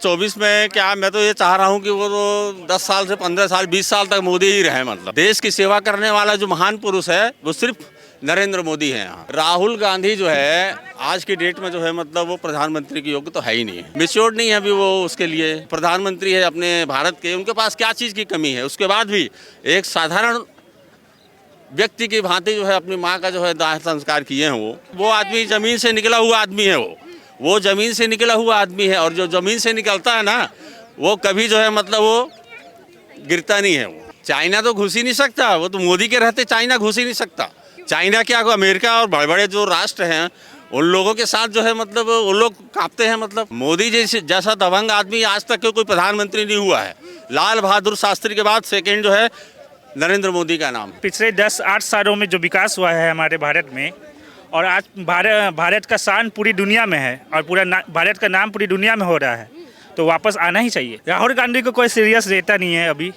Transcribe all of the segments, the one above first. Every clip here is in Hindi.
24 में क्या मैं तो ये चाह रहा हूँ कि वो तो 10 साल से 15 साल 20 साल तक मोदी ही रहे। मतलब देश की सेवा करने वाला जो महान पुरुष है वो सिर्फ नरेंद्र मोदी है। यहाँ राहुल गांधी जो है आज की डेट में जो है मतलब वो प्रधानमंत्री के योग्य तो है ही नहीं है, मैच्योर नहीं है अभी वो। उसके लिए प्रधानमंत्री है अपने भारत के, उनके पास क्या चीज़ की कमी है। उसके बाद भी एक साधारण व्यक्ति की भांति जो है अपनी माँ का जो है दाह संस्कार किए हैं। वो आदमी जमीन से निकला हुआ आदमी है। वो जमीन से निकला हुआ आदमी है और जो जमीन से निकलता है ना वो कभी जो है मतलब वो गिरता नहीं है। वो चाइना तो घुस ही नहीं सकता, वो तो मोदी के रहते चाइना घुस ही नहीं सकता। चाइना क्या, अमेरिका और बड़े बड़े जो राष्ट्र हैं उन लोगों के साथ जो है मतलब वो लोग कांपते हैं। मतलब मोदी जैसा दबंग आदमी आज तक कोई प्रधानमंत्री नहीं हुआ है। लाल बहादुर शास्त्री के बाद सेकेंड जो है नरेंद्र मोदी का नाम। पिछले 10-8 सालों में जो विकास हुआ है हमारे भारत में, और आज भारत का शान पूरी दुनिया में है और पूरा भारत का नाम पूरी दुनिया में हो रहा है, तो वापस आना ही चाहिए। राहुल गांधी को कोई सीरियस लेता नहीं है अभी,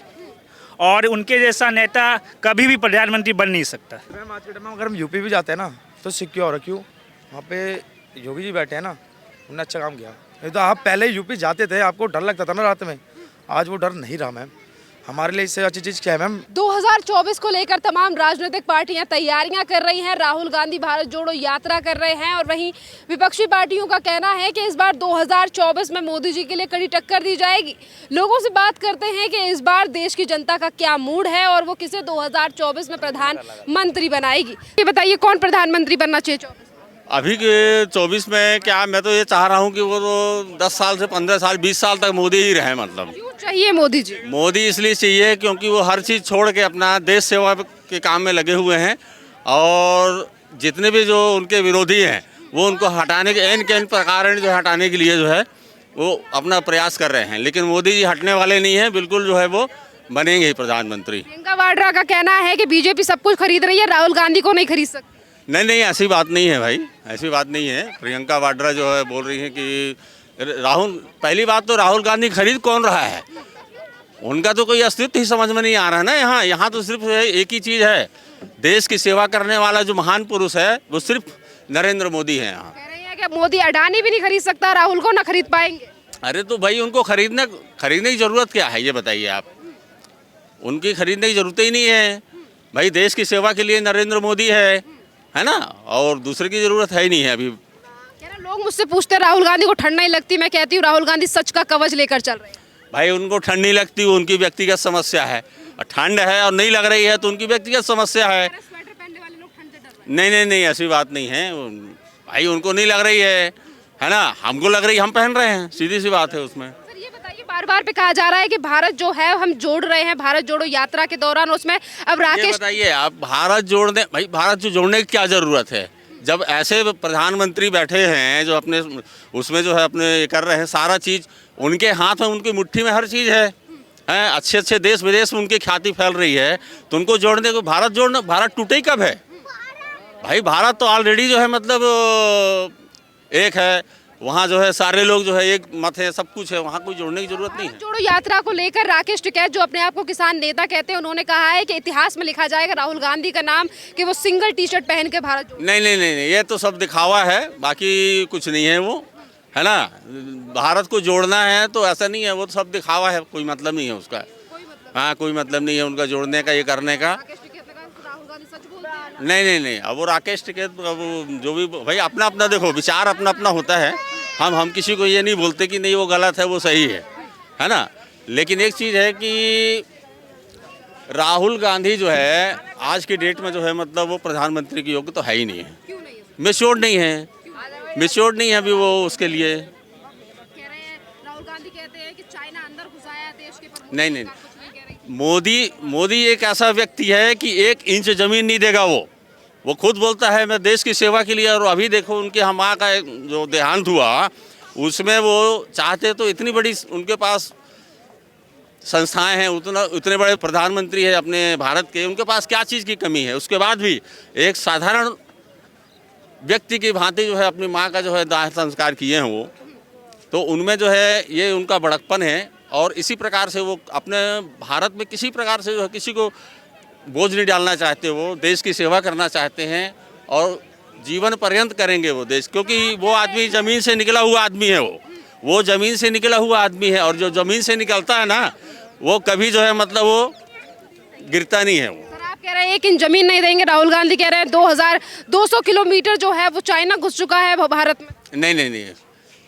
और उनके जैसा नेता कभी भी प्रधानमंत्री बन नहीं सकता। मैम आज के टाइम में अगर हम यूपी भी जाते हैं ना तो सिक्योर है। क्यों? वहाँ पे योगी जी बैठे हैं ना, उन्होंने अच्छा काम किया। नहीं तो आप पहले यूपी जाते थे, आपको डर लगता था ना रात में, आज वो डर नहीं रहा मैम। हमारे लिए इससे अच्छी चीज़ क्या है मैम? 2024 को लेकर तमाम राजनीतिक पार्टियां तैयारियां कर रही हैं। राहुल गांधी भारत जोड़ो यात्रा कर रहे हैं और वहीं विपक्षी पार्टियों का कहना है कि इस बार 2024 में मोदी जी के लिए कड़ी टक्कर दी जाएगी। लोगों से बात करते हैं कि इस बार देश की जनता का क्या मूड है और वो किसे 2024 में प्रधानमंत्री बनाएगी। ये बताइए कौन प्रधानमंत्री बनना चाहिए अभी के 24 में? क्या मैं तो ये चाह रहा हूँ कि वो तो 10 साल से 15 साल 20 साल तक मोदी ही रहे। मतलब क्यों चाहिए मोदी जी? मोदी इसलिए चाहिए क्योंकि वो हर चीज़ छोड़ के अपना देश सेवा के काम में लगे हुए हैं और जितने भी जो उनके विरोधी हैं वो उनको हटाने के एन प्रकार जो हटाने के लिए जो है वो अपना प्रयास कर रहे हैं। लेकिन मोदी जी हटने वाले नहीं हैं, बिल्कुल जो है वो बनेंगे ही प्रधानमंत्री। प्रियंका वाड्रा का कहना है कि बीजेपी सब कुछ खरीद रही है, राहुल गांधी को नहीं खरीद सकती। नहीं, ऐसी बात नहीं है भाई, ऐसी बात नहीं है। प्रियंका वाड्रा जो है बोल रही है कि पहली बात तो राहुल गांधी खरीद कौन रहा है, उनका तो कोई अस्तित्व ही समझ में नहीं आ रहा है ना। यहाँ तो सिर्फ एक ही चीज़ है, देश की सेवा करने वाला जो महान पुरुष है वो सिर्फ नरेंद्र मोदी है। यहाँ कह रही है कि मोदी अडानी भी नहीं खरीद सकता, राहुल को ना खरीद पाएंगे। अरे तो भाई उनको खरीदने की ज़रूरत क्या है ये बताइए आप? उनकी खरीदने की ज़रूरत ही नहीं है भाई। देश की सेवा के लिए नरेंद्र मोदी है ना, और दूसरे की ज़रूरत है ही नहीं है अभी। लोग मुझसे पूछते हैं राहुल गांधी को ठंड नहीं लगती, मैं कहती हूँ राहुल गांधी सच का कवच लेकर चल रहे हैं। भाई उनको ठंड नहीं लगती, वो उनकी व्यक्तिगत समस्या है। और ठंड है और नहीं लग रही है तो उनकी व्यक्तिगत समस्या है। स्वेटर पहनने वाले लोग ठंड से डर रहे हैं। नहीं, ऐसी बात नहीं है भाई। उनको नहीं लग रही है ना, हमको लग रही, हम पहन रहे हैं, सीधी सी बात है उसमें। सर ये बताइए, बार बार पे कहा जा रहा है कि भारत जो है हम जोड़ रहे हैं, भारत जोड़ो यात्रा के दौरान उसमें अब राकेश, बताइए आप भारत जोड़ने, भाई भारत जो जोड़ने की क्या ज़रूरत है जब ऐसे प्रधानमंत्री बैठे हैं जो अपने उसमें जो है अपने ये कर रहे हैं। सारा चीज़ उनके हाथ में, उनकी मुट्ठी में हर चीज़ है। अच्छे देश विदेश में उनकी ख्याति फैल रही है, तो उनको जोड़ने को भारत टूटे ही कब है भाई? भारत तो ऑलरेडी जो है मतलब एक है, वहाँ जो है सारे लोग जो है एक मत है, सब कुछ है, वहाँ कोई जोड़ने की जरूरत नहीं है। जोड़ो यात्रा को लेकर राकेश टिकैत जो अपने आप को किसान नेता कहते हैं, उन्होंने कहा है कि इतिहास में लिखा जाएगा राहुल गांधी का नाम कि वो सिंगल टी शर्ट पहन के भारत जोड़े। नहीं, ये तो सब दिखावा है, बाकी कुछ नहीं है वो, है ना। भारत को जोड़ना है तो ऐसा नहीं है, वो तो सब दिखावा है, कोई मतलब नहीं है उसका। हाँ, कोई मतलब नहीं है उनका जोड़ने का, ये करने का। नहीं, अब वो राकेश टिकैत जो भी भाई अपना अपना देखो विचार अपना अपना होता है। हम किसी को ये नहीं बोलते कि नहीं वो गलत है वो सही है ना। लेकिन एक चीज़ है कि राहुल गांधी जो है आज की डेट में जो है मतलब वो प्रधानमंत्री के योग्य तो है ही नहीं है, मैच्योर नहीं है अभी वो। उसके लिए राहुल गांधी कहते हैं कि चाइना अंदर घुसाया देश के, पर नहीं, मोदी एक ऐसा व्यक्ति है कि 1 इंच जमीन नहीं देगा वो खुद बोलता है मैं देश की सेवा के लिए। और अभी देखो उनके माँ का जो देहांत हुआ उसमें वो चाहते तो इतनी बड़ी उनके पास संस्थाएं हैं, उतने बड़े प्रधानमंत्री है अपने भारत के, उनके पास क्या चीज़ की कमी है। उसके बाद भी एक साधारण व्यक्ति की भांति जो है अपनी माँ का जो है दाह संस्कार किए हैं वो, तो उनमें जो है ये उनका बड़कपन है। और इसी प्रकार से वो अपने भारत में किसी प्रकार से जो है किसी को बोझ नहीं डालना चाहते, वो देश की सेवा करना चाहते हैं और जीवन पर्यंत करेंगे वो देश, क्योंकि वो आदमी जमीन से निकला हुआ आदमी है। वो ज़मीन से निकला हुआ आदमी है, और जो ज़मीन से निकलता है ना वो कभी जो है मतलब वो गिरता नहीं है वो। सर आप कह रहे हैं कि जमीन नहीं देंगे, राहुल गांधी कह रहे हैं 2200 किलोमीटर जो है वो चाइना घुस चुका है भारत में। नहीं नहीं नहीं,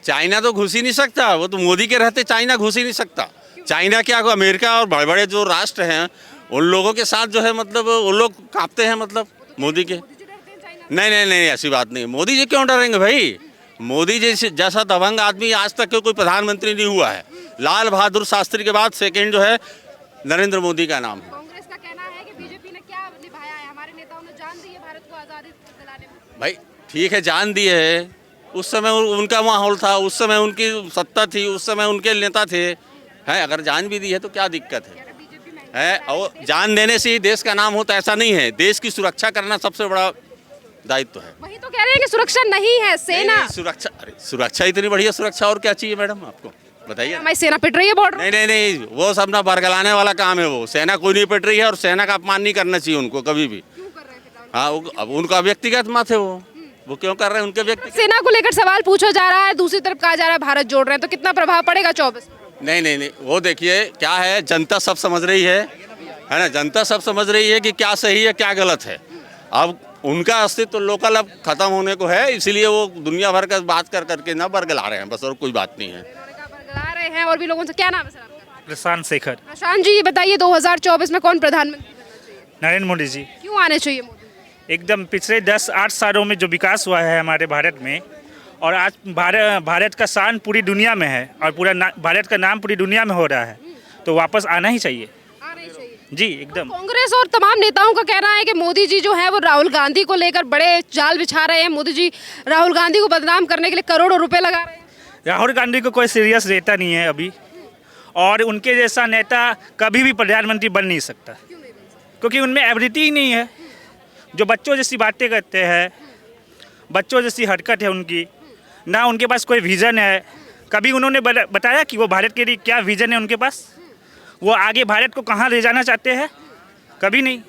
चाइना तो घुस ही नहीं सकता, वो तो मोदी के रहते चाइना घुस ही नहीं सकता। चाइना क्या, अमेरिका और बड़े बड़े जो राष्ट्र हैं उन लोगों के साथ जो है मतलब वो लोग कांपते हैं मतलब मोदी के। नहीं नहीं नहीं, ऐसी बात नहीं। मोदी जी क्यों डरेंगे भाई? मोदी जी जैसा दबंग आदमी आज तक कोई प्रधानमंत्री नहीं हुआ है। लाल बहादुर शास्त्री के बाद सेकंड जो है नरेंद्र मोदी का नाम है। कांग्रेस का कहना है कि बीजेपी ने क्या निभाया है, हमारे नेताओं ने जान दी है भारत को आज़ादी दिलाने में। भाई ठीक है, जान दी है, उस समय उनका माहौल था, उस समय उनकी सत्ता थी, उस समय उनके नेता थे, हैं। अगर जान भी दी है तो क्या दिक्कत है? और जान देने से ही देश का नाम होता, ऐसा नहीं है। देश की सुरक्षा करना सबसे बड़ा दायित्व है। वही तो कह रहे हैं कि सुरक्षा नहीं है, सेना नहीं, सुरक्षा, अरे सुरक्षा इतनी बढ़िया सुरक्षा और क्या चाहिए मैडम आपको बताइए? हमारी सेना पिट रही है बॉर्डर। नहीं नहीं नहीं, वो सब ना बरगलाने वाला काम है। वो सेना कोई नहीं पिट रही है, और सेना का अपमान नहीं करना चाहिए उनको कभी भी। हाँ, अब उनका व्यक्तिगत मत है, वो क्यों कर रहे हैं उनके व्यक्तिगत। सेना को लेकर सवाल पूछा जा रहा है, दूसरी तरफ कहा जा रहा है भारत जोड़ रहे हैं, तो कितना प्रभाव पड़ेगा 24? नहीं नहीं नहीं, वो देखिए क्या है, जनता सब समझ रही है ना। जनता सब समझ रही है कि क्या सही है क्या गलत है। अब उनका अस्तित्व लोकल अब खत्म होने को है, इसलिए वो दुनिया भर का बात कर करके ना बरगला रहे हैं, बस और कोई बात नहीं है। बरगला रहे हैं और भी लोगों से। क्या नाम है सर आपका? प्रशांत शेखर। प्रशांत जी, ये बताइए 2024 में कौन प्रधानमंत्री बनना चाहिए? नरेंद्र मोदी जी। क्यों आने चाहिए मोदी? एकदम पिछले 10-8 सालों में जो विकास हुआ है हमारे भारत में, और आज भारत का शान पूरी दुनिया में है, और भारत का नाम पूरी दुनिया में हो रहा है, तो वापस आना ही चाहिए। आना ही चाहिए जी एकदम। कांग्रेस और तमाम नेताओं का कहना है कि मोदी जी जो है वो राहुल गांधी को लेकर बड़े जाल बिछा रहे हैं। मोदी जी राहुल गांधी को बदनाम करने के लिए करोड़ों रुपए लगा रहे हैं। राहुल गांधी को कोई सीरियस नेता नहीं है अभी, और उनके जैसा नेता कभी भी प्रधानमंत्री बन नहीं सकता, क्योंकि उनमें एबिलिटी ही नहीं है। जो बच्चों जैसी बातें करते हैं, बच्चों जैसी हरकत है उनकी, ना उनके पास कोई विज़न है। कभी उन्होंने बताया कि वो भारत के लिए क्या विज़न है उनके पास, वो आगे भारत को कहाँ ले जाना चाहते हैं? कभी नहीं।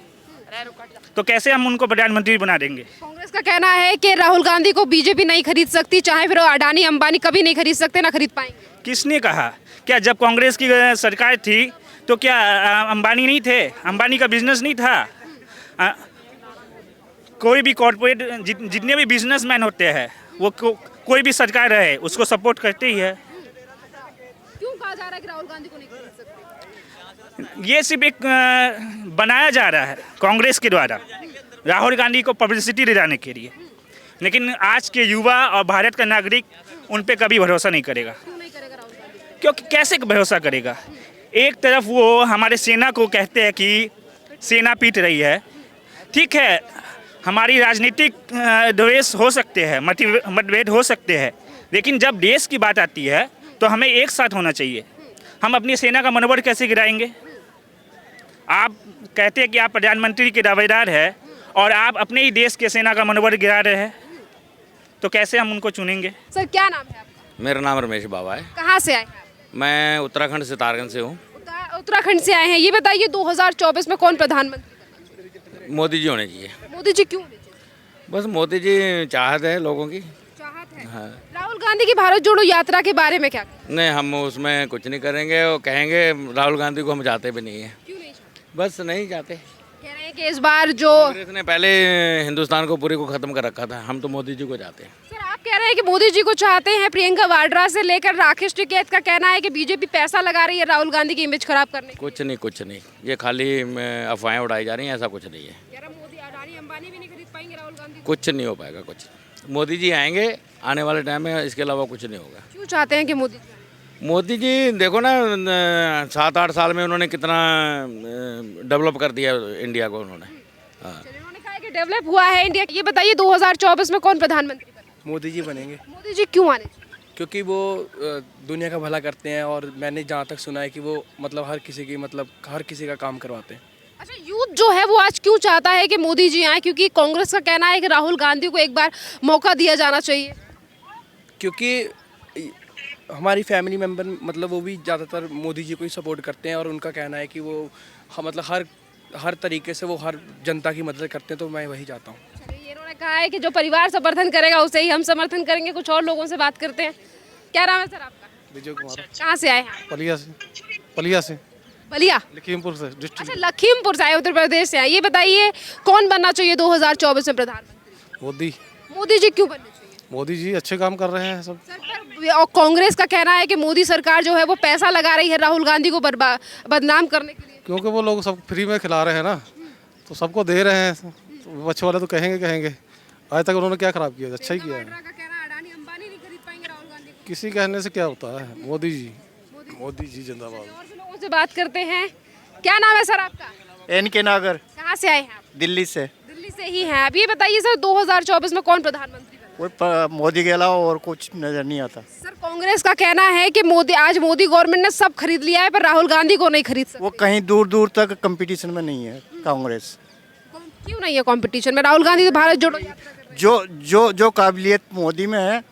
तो कैसे हम उनको प्रधानमंत्री बना देंगे? कांग्रेस का कहना है कि राहुल गांधी को बीजेपी नहीं खरीद सकती, चाहे फिर अडानी अंबानी कभी नहीं खरीद सकते, ना खरीद पाएंगे। किसने कहा? क्या जब कांग्रेस की सरकार थी तो क्या अंबानी नहीं थे? अंबानी का बिजनेस नहीं था? कोई भी कॉर्पोरेट जितने भी बिजनेसमैन होते हैं वो कोई भी सरकार रहे उसको सपोर्ट करते ही है। क्यों कहा जा रहा है कि राहुल गांधी को नहीं खरीद सकते? ये सिर्फ एक बनाया जा रहा है कांग्रेस के द्वारा राहुल गांधी को पब्लिसिटी दिलाने के लिए, लेकिन आज के युवा और भारत का नागरिक उन पे कभी भरोसा नहीं करेगा। क्यों नहीं करेगा राहुल गांधी? क्योंकि कैसे भरोसा करेगा? एक तरफ वो हमारे सेना को कहते हैं कि सेना पीट रही है, ठीक है, हमारी राजनीतिक द्वेष हो सकते हैं, मतभेद हो सकते हैं, लेकिन जब देश की बात आती है तो हमें एक साथ होना चाहिए। हम अपनी सेना का मनोबल कैसे गिराएंगे? आप कहते हैं कि आप प्रधानमंत्री के दावेदार हैं और आप अपने ही देश के सेना का मनोबल गिरा रहे हैं, तो कैसे हम उनको चुनेंगे? सर क्या नाम है आपका? मेरा नाम रमेश बाबा है। कहाँ से आए हैं? मैं उत्तराखंड सितारगंज से हूँ। उत्तराखंड से आए हैं। ये बताइए 2024 में कौन प्रधानमंत्री? मोदी जी होने चाहिए। मोदी जी क्यों होने चाहिए? बस मोदी जी चाहत है लोगों की। चाहत है। हाँ। राहुल गांधी की भारत जोड़ो यात्रा के बारे में क्या कहें? नहीं, हम उसमें कुछ नहीं करेंगे। वो कहेंगे राहुल गांधी को हम चाहते भी नहीं है, क्यों नहीं चाहते? बस नहीं चाहते। कह रहे हैं कि इस बार जो कांग्रेस ने पहले हिंदुस्तान को पूरे को ख़त्म कर रखा था, हम तो मोदी जी को चाहते हैं। सर आप कह रहे हैं कि मोदी जी को चाहते हैं। प्रियंका वाड्रा से लेकर राकेश टिकैत का कहना है कि बीजेपी पैसा लगा रही है राहुल गांधी की इमेज खराब करने के लिए। कुछ नहीं, ये खाली अफवाहें उड़ाई जा रही हैं, ऐसा कुछ नहीं है। मोदी अडानी अंबानी भी नहीं खरीद पाएंगे राहुल गांधी को। कुछ नहीं हो पाएगा कुछ। मोदी जी आएंगे आने वाले टाइम में, इसके अलावा कुछ नहीं होगा। क्यों चाहते हैं कि मोदी जी देखो ना, 7-8 साल में उन्होंने कितना डेवलप कर दिया इंडिया को उन्होंने। हाँ, उन्होंने कहा कि डेवलप हुआ है इंडिया। ये बताइए 2024 में कौन प्रधानमंत्री बनेगा? मोदी जी बनेंगे, मोदी जी क्यों आने चाहिए? क्योंकि वो दुनिया का भला करते हैं, और मैंने जहाँ तक सुना है कि वो हर किसी का काम करवाते हैं। अच्छा, यूथ जो है वो आज क्यों चाहता है कि मोदी जी आए? क्योंकि कांग्रेस का कहना है कि राहुल गांधी को एक बार मौका दिया जाना चाहिए। क्योंकि हमारी फैमिली मेम्बर वो भी ज़्यादातर मोदी जी को ही सपोर्ट करते हैं, और उनका कहना है कि वो हर तरीके से वो हर जनता की मदद करते हैं, तो मैं वही चाहता हूँ। चलिए, इन्होंने कहा है कि जो परिवार समर्थन करेगा उसे ही हम समर्थन करेंगे। कुछ और लोगों से बात करते हैं। क्या नाम है सर आपका? विजय कुमार। कहाँ से आए हैं आप? पलिया से बलिया। लखीमपुर से डिस्ट्रिक्ट। अच्छा, लखीमपुर से आए, उत्तर प्रदेश से आए। ये बताइए कौन बनना चाहिए 2024 में प्रधानमंत्री? मोदी। मोदी जी क्यों बनने चाहिए? मोदी जी अच्छे काम कर रहे हैं सब। सर, पर और कांग्रेस का कहना है कि मोदी सरकार जो है वो पैसा लगा रही है राहुल गांधी को बदनाम करने के लिए। क्योंकि वो लोग सब फ्री में खिला रहे हैं ना, तो सबको दे रहे हैं। तो बच्चे वाले तो कहेंगे आज तक उन्होंने क्या खराब किया, अच्छा ही किया है। का कहना है अडानी अंबानी नहीं खरीद पाएंगे राहुल गांधी को। किसी कहने से क्या होता है, मोदी जी जिंदाबाद। और से लोगों से बात करते हैं। क्या नाम है सर आपका? एन.के. नागर, कहाँ से आए हैं आप? दिल्ली से। दिल्ली से ही हैं आप। ये बताइए सर 2024 में कौन प्रधानमंत्री बने? कोई मोदी के अलावा और कुछ नजर नहीं आता। सर, कांग्रेस का कहना है कि मोदी गवर्नमेंट ने सब खरीद लिया है पर राहुल गांधी को नहीं खरीद सकते। वो कहीं दूर दूर तक कंपटीशन में नहीं है कांग्रेस। क्यों नहीं है कंपटीशन में? राहुल गांधी तो भारत जोड़ो यात्रा कर रहे हैं। जो काबिलियत मोदी में है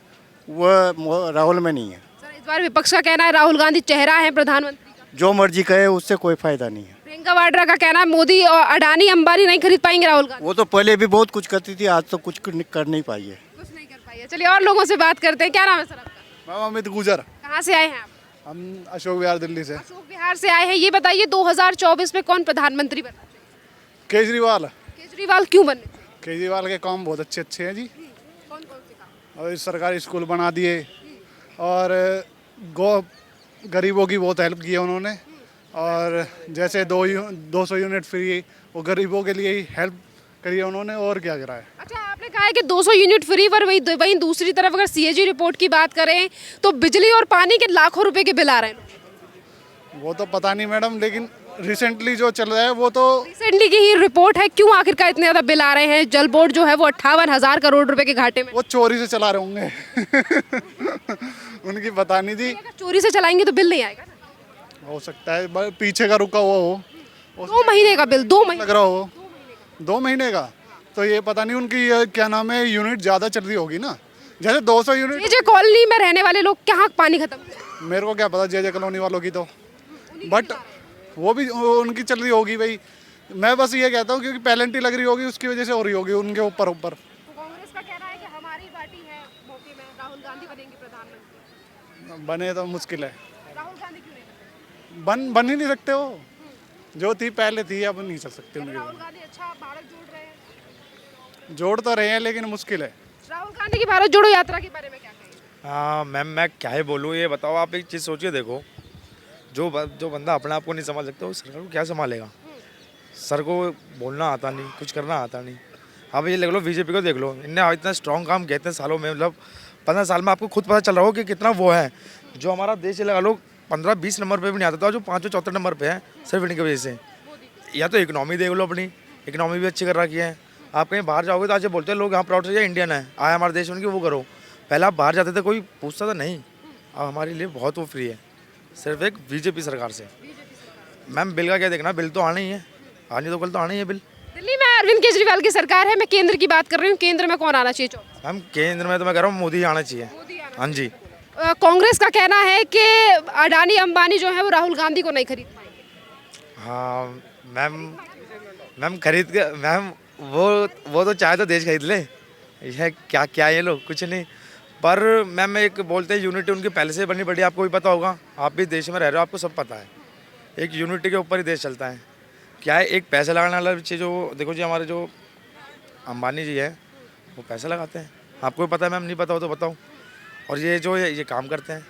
वो राहुल में नहीं है। सर, इस बार विपक्ष का कहना है राहुल गांधी चेहरा है प्रधानमंत्री का। जो मर्जी कहे उससे कोई फायदा नहीं है। प्रियंका वाड्रा का कहना है मोदी और अडानी अंबानी नहीं खरीद पाएंगे राहुल गांधी। वो तो पहले भी बहुत कुछ करती थी, आज तो कुछ कर नहीं पाई है। कुछ नहीं कर पाई है। चलिए और लोगों से बात करते हैं। क्या नाम है सर आपका? मैं अमित गुजर। कहाँ से आए हैं आप? हम अशोक विहार दिल्ली से। अशोक बिहार से आए हैं। ये बताइए 2024 में कौन प्रधानमंत्री बनना चाहिए? केजरीवाल। केजरीवाल क्यों बनने चाहिए? केजरीवाल के काम बहुत अच्छे हैं जी। कौन कौन से काम? और सरकारी स्कूल बना दिए और गरीबों की बहुत हेल्प की है उन्होंने। और जैसे 200 यूनिट फ्री, वो गरीबों के लिए ही हेल्प करी है उन्होंने। और क्या करा है? अच्छा, आपने कहा है कि 200 यूनिट फ्री, पर वहीं दूसरी तरफ अगर सीएजी रिपोर्ट की बात करें तो बिजली और पानी के लाखों रुपए के बिल आ रहे हैं। वो तो पता नहीं मैडम, लेकिन रिसेंटली जो चल रहा है वो तो रिसेंटली की ही रिपोर्ट है। क्यों आखिरकार इतने ज्यादा बिल आ रहे हैं? जल बोर्ड जो है वो 58,000 करोड़ रुपए के घाटे में। वो चोरी से चला रहे होंगे। उनकी पता नहीं थी। अगर चोरी से चलाएंगे तो बिल नहीं आएगा ना। हो सकता है पीछे का रुका हुआ हो। 2 महीने का बिल, 2 महीने लग रहा हो 2 महीने का। तो ये पता नहीं उनकी क्या नाम है, यूनिट ज़्यादा चल रही होगी ना। जैसे 200 यूनिट। जे कॉलोनी में रहने वाले लोग कहाँ पानी खत्म है? मेरे को क्या पता जे कॉलोनी वालों की तो, बट वो भी उनकी चल रही होगी भाई। मैं बस ये कहता हूँ क्योंकि पेनल्टी लग रही होगी, उसकी वजह से हो रही होगी उनके ऊपर। तो कांग्रेस का कहना है कि हमारी पार्टी है, मौके में राहुल गांधी बनेंगे प्रधानमंत्री। बने तो मुश्किल है। राहुल गांधी क्यों नहीं बने? बन ही नहीं सकते हो। जो थी पहले थी, अब नहीं चल सकते उनके। राहुल गांधी अच्छा भारत जोड़ रहे हैं। जोड़ तो रहे हैं लेकिन मुश्किल है। राहुल गांधी की भारत जोड़ो यात्रा के बारे में क्या कहेंगे? हाँ मैम, मैं क्या ही बोलूँ। ये बताओ, आप एक चीज़ सोचिए, देखो जो बंदा अपने आप को नहीं संभाल सकता वो सरकार को क्या संभालेगा? सर को बोलना आता नहीं, कुछ करना आता नहीं। आप ये देख लो, बीजेपी को देख लो, इनने इतना स्ट्रॉन्ग काम किया इतने सालों में। मतलब 15 साल में आपको खुद पता चल रहा हो कि कितना वो है। जो हमारा देश लगा लो 15-20 नंबर पे भी नहीं आता था, जो 5-4 नंबर पे है सिर्फ इनकी वजह से। या तो इकनॉमी देख लो, अपनी इकनॉमी भी अच्छी कर रखी है। आप कहीं बाहर जाओगे तो आज बोलते हैं लोग यहाँ प्राउड से इंडियन है, आए हमारे देश में कि वो करो। पहले आप बाहर जाते थे कोई पूछता था नहीं। अब हमारे लिए बहुत वो फ्री है, सिर्फ एक बीजेपी सरकार से। मैम बिल का क्या देखना, बिल तो आना ही है, आज तो कल तो आना ही है बिल। दिल्ली में अरविंद केजरीवाल की सरकार है। मैं केंद्र की बात कर रही हूँ। केंद्र में कौन आना चाहिए? मैम केंद्र में तो मैं कह रहा हूँ मोदी आना चाहिए। हाँ जी। कांग्रेस का कहना है कि अडानी अंबानी जो है वो राहुल गांधी को नहीं खरीद पाएंगे। हाँ मैम खरीद के मैम वो तो चाहे तो देश खरीद ले। यह क्या ये लोग कुछ नहीं। पर मैम एक बोलते हैं यूनिटी उनकी पहले से बनी बड़ी, आपको भी पता होगा, आप भी देश में रह रहे हो, आपको सब पता है। एक यूनिटी के ऊपर ही देश चलता है। क्या है, एक पैसे लगाने वाला चीज़ जो देखो जी, हमारे जो अंबानी जी है वो पैसे लगाते हैं। आपको भी पता है मैम, नहीं पता हो तो बताऊँ। और ये जो ये काम करते हैं,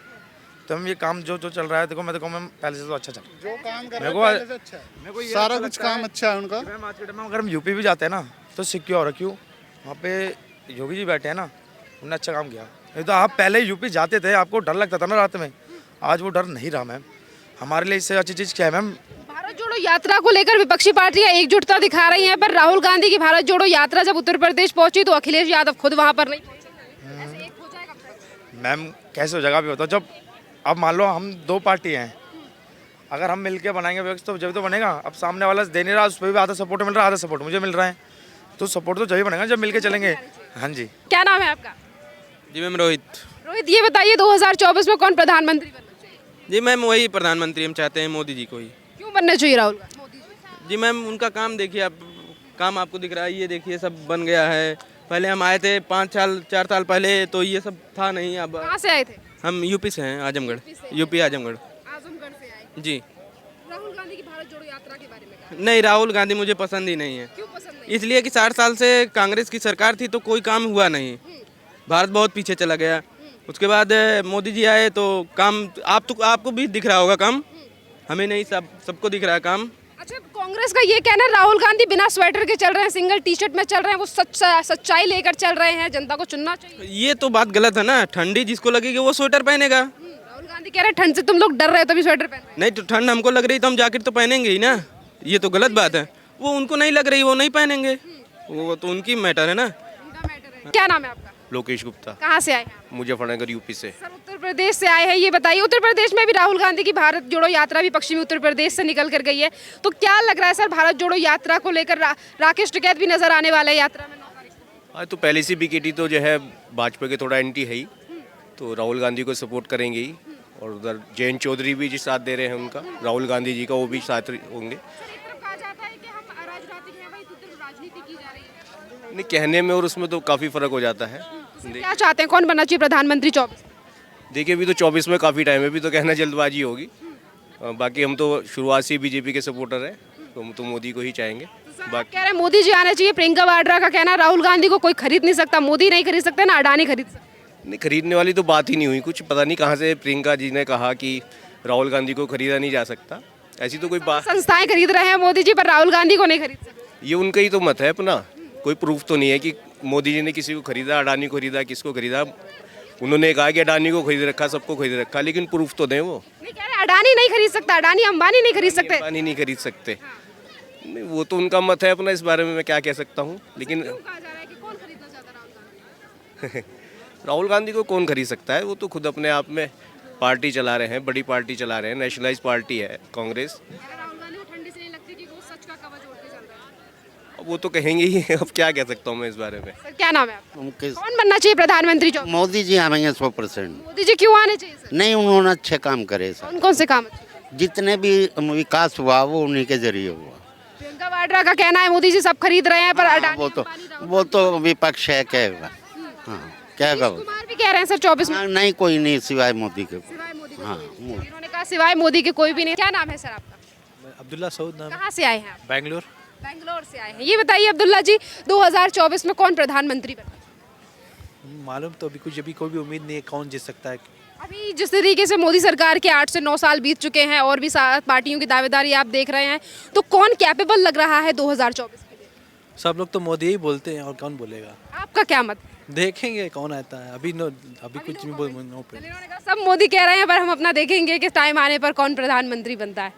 तो हम ये काम जो चल रहा है, देखो मैम पहले से तो अच्छा चल रहा है। जो काम कर रहे हैं पहले से अच्छा है। मेरे को ये सारा अच्छा कुछ लगता काम है अच्छा है उनका। कि मैम आज के टाइम में अगर हम यूपी भी जाते हैं ना तो सिक्योर है। क्यों? वहाँ पे योगी जी बैठे हैं ना, उन्होंने अच्छा काम किया। नहीं तो आप पहले यूपी जाते थे, आपको डर लगता था ना रात में, आज वो डर नहीं रहा मैम। हमारे लिए इससे अच्छी चीज़ क्या है मैम? भारत जोड़ो यात्रा को लेकर विपक्षी पार्टियां एकजुटता दिखा रही हैं, पर राहुल गांधी की भारत जोड़ो यात्रा जब उत्तर प्रदेश पहुंची तो अखिलेश यादव खुद वहां पर नहीं पहुंचे। ऐसे एक हो जाएगा मैम कैसे हो जाएगा अभी बताओ। जब अब मान लो हम 2 पार्टी हैं, अगर हम मिलके बनाएंगे व्यवस्था तो जब तो बनेगा। अब सामने वाला दे नहीं रहा, उस पर भी आधा सपोर्ट मिल रहा है, आधा सपोर्ट मुझे मिल रहा है, तो सपोर्ट तो जब ही बनेगा जब मिलके चलेंगे। हाँ जी। क्या नाम है आपका? जी मैम रोहित। रोहित, ये बताइए 2024 में कौन प्रधानमंत्री बनना चाहिए? जी मैम वही प्रधानमंत्री हम चाहते हैं, मोदी जी को ही। क्यों बनना चाहिए राहुल गांधी? मोदी जी। जी मैम उनका काम देखिए, आप काम आपको दिख रहा है, ये देखिए सब बन गया है। पहले हम आए थे 5 साल 4 साल पहले तो ये सब था नहीं। अब कहाँ से आए थे? हम यूपी से हैं, आजमगढ़। यूपी आजमगढ़। आजमगढ़ से आए। जी। राहुल गांधी की भारत जोड़ो यात्रा के बारे में क्या? नहीं, राहुल गांधी मुझे पसंद ही नहीं है। क्यों पसंद नहीं? इसलिए कि 60 साल से कांग्रेस की सरकार थी तो कोई काम हुआ नहीं, भारत बहुत पीछे चला गया। उसके बाद मोदी जी आए तो काम आपको भी दिख रहा होगा काम, हमें नहीं, सबको दिख रहा है काम। अच्छा, कांग्रेस का ये कहना है राहुल गांधी बिना स्वेटर के चल रहे हैं, सिंगल टी शर्ट में चल रहे हैं, वो सच्चाई लेकर चल रहे हैं, जनता को चुनना चाहिए। ये तो बात गलत है ना, ठंडी जिसको लगेगी वो स्वेटर पहनेगा। राहुल गांधी कह रहे हैं ठंड से तुम लोग डर रहे हो तभी स्वेटर पहन रहे हैं। नहीं तो ठंड हमको लग रही तो हम जैकेट तो पहनेंगे ही ना, ये तो गलत बात है। वो उनको नहीं लग रही, वो नहीं पहनेंगे, वो तो उनकी मैटर है ना। उनका मैटर है। क्या नाम है आपका? लोकेश गुप्ता, कहाँ से आए हैं आप? मुजफ्फरनगर यूपी से। सर, उत्तर प्रदेश से आए हैं। ये बताइए, उत्तर प्रदेश में भी राहुल गांधी की भारत जोड़ो यात्रा भी पश्चिमी उत्तर प्रदेश से निकल कर गई है, तो क्या लग रहा है सर भारत जोड़ो यात्रा को लेकर? राकेश टिकैत भी नजर आने वाले हैं यात्रा में 9 तारीख को। हाँ, तो पहले से बीकेटी तो जो है भाजपा के थोड़ा एंटी है ही, तो राहुल गांधी को सपोर्ट करेंगे ही। और उधर जयंत चौधरी भी जो साथ दे रहे हैं उनका, राहुल गांधी जी का, वो भी साथ होंगे। कहा जाता है कि हम अराजनीतिक हैं, वहीं तो राजनीति की जा रही है। नहीं, कहने में और उसमें तो काफ़ी फ़र्क हो जाता है। क्या चाहते हैं, कौन बनना चाहिए प्रधानमंत्री 24? देखिए, अभी तो 24 में काफ़ी टाइम है, अभी तो कहना जल्दबाजी होगी। बाकी हम तो शुरुआत से बीजेपी के सपोर्टर हैं, तो हम तो मोदी को ही चाहेंगे। बाकी कह रहे हैं मोदी जी आने चाहिए। प्रियंका वाड्रा का कहना है राहुल गांधी को कोई खरीद नहीं सकता, मोदी नहीं खरीद सकते ना अडानी खरीद सकते। नहीं, खरीदने वाली तो बात ही नहीं हुई, कुछ पता नहीं कहाँ से प्रियंका जी ने कहा कि राहुल गांधी को खरीदा नहीं जा सकता, ऐसी तो कोई बात। संस्थाएं खरीद रहे हैं मोदी जी, पर राहुल गांधी को नहीं खरीद सकते। ये उनका ही तो मत है अपना, कोई प्रूफ तो नहीं है कि मोदी जी ने किसी को खरीदा, अडानी को खरीदा, किसको खरीदा। उन्होंने कहा कि अडानी को खरीद रखा, सबको खरीद रखा, लेकिन प्रूफ तो दें। वो नहीं कह रहे अडानी नहीं खरीद सकता, अडानी अंबानी नहीं खरीद सकते। अडानी नहीं खरीद सकते, नहीं, वो तो उनका मत है अपना, इस बारे में मैं क्या कह सकता हूँ। लेकिन कहा जा रहा है कि कौन खरीदना चाहता है राहुल गांधी? राहुल गांधी को कौन खरीद सकता है, वो तो खुद अपने आप में पार्टी चला रहे हैं, बड़ी पार्टी चला रहे हैं, नेशनलाइज पार्टी है कांग्रेस। राहुल गांधी को ठंडी से नहीं लगती कि वो सच का कवच ओढ़ के चल रहा है। अब वो तो कहेंगे ही, अब क्या कह सकता हूँ मैं इस बारे में। सर, क्या नाम है आपका? कौन बनना चाहिए प्रधानमंत्री 24? मोदी जी आएंगे 100%। मोदी जी क्यों आने चाहिए सर? नहीं, उन्होंने अच्छे काम करे सर, कौन कौन से काम अच्छे? जितने भी विकास हुआ वो उन्हीं के जरिए हुआ। प्रियंका वाड्रा का कहना है मोदी जी सब खरीद रहे हैं, पर अडानी वो तो विपक्ष है, कहेगा। हाँ, कहेगा वो। कुमार भी कह रहे हैं सर 24 में। हाँ, नहीं, कोई नहीं सिवाय मोदी के। सिवाय मोदी हाँ, इन्होंने कहा सिवाय मोदी के कोई भी नहीं। क्या नाम है सर आपका? अब्दुल्ला सऊद नाम। कहाँ से आए हैं आप? बेंगलोर। बेंगलोर से आए हैं। ये बताइए अब्दुल्ला जी, 2024 में कौन प्रधानमंत्री बने? मालूम तो अभी कोई भी उम्मीद नहीं है कौन जीत सकता है। अभी जिस तरीके से मोदी सरकार के 8 से 9 साल बीत चुके हैं और भी 7 पार्टियों की दावेदारी आप देख रहे हैं, तो कौन कैपेबल लग रहा है 2024 के लिए? सब लोग तो मोदी ही बोलते हैं, और कौन बोलेगा। आपका क्या मत? देखेंगे कौन आता है, अभी कुछ भी नो पे। इन्होंने कहा सब मोदी कह रहे हैं, पर हम अपना देखेंगे कि टाइम आने पर कौन प्रधानमंत्री बनता है।